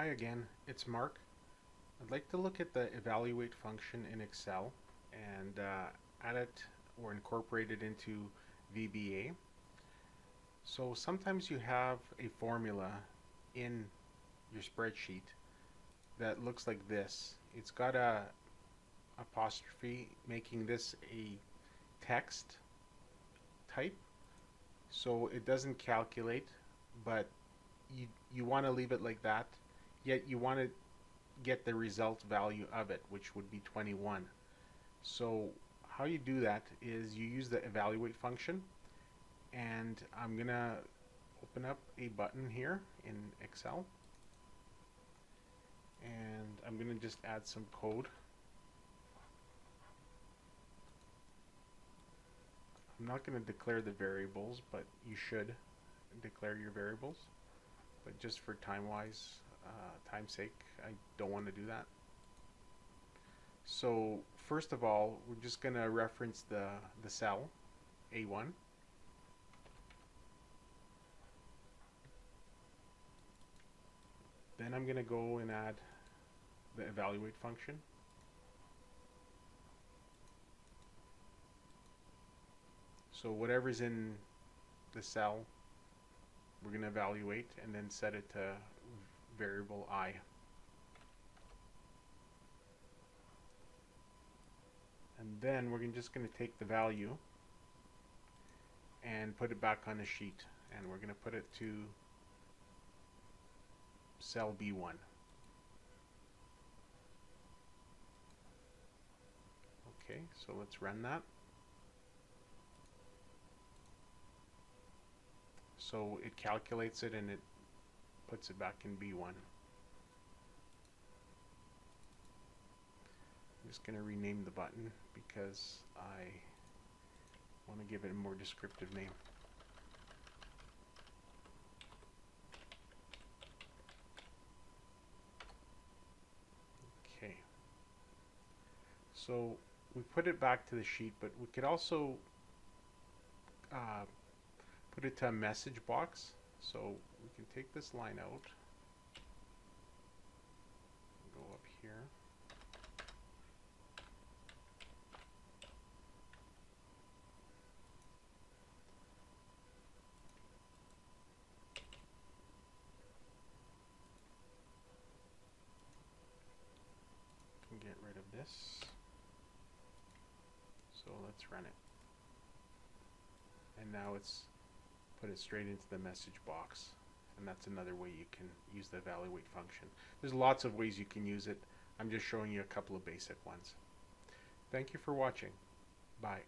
Hi again, it's Mark. I'd like to look at the evaluate function in Excel and add it or incorporate it into VBA. So sometimes you have a formula in your spreadsheet that looks like this. It's got a apostrophe making this a text type, so it doesn't calculate, but you want to leave it like that, yet you want to get the result value of it, which would be 21. So how you do that is you use the evaluate function, and I'm gonna open up a button here in Excel, and I'm gonna just add some code. I'm not going to declare the variables, but you should declare your variables. But just for time's sake, I don't want to do that. So first of all, we're just going to reference the cell A1. Then I'm going to go and add the evaluate function. So whatever's in the cell, we're going to evaluate and then set it to variable I. And then we're just going to take the value and put it back on the sheet, and we're going to put it to cell B1. Okay, so let's run that. So it calculates it and it puts it back in B1. I'm just going to rename the button because I want to give it a more descriptive name. Okay. So we put it back to the sheet, but we could also put it to a message box. So we can take this line out, go up here, and get rid of this. So let's run it. And now it's put it straight into the message box, and that's another way you can use the evaluate function. There's lots of ways you can use it. I'm just showing you a couple of basic ones. Thank you for watching. Bye.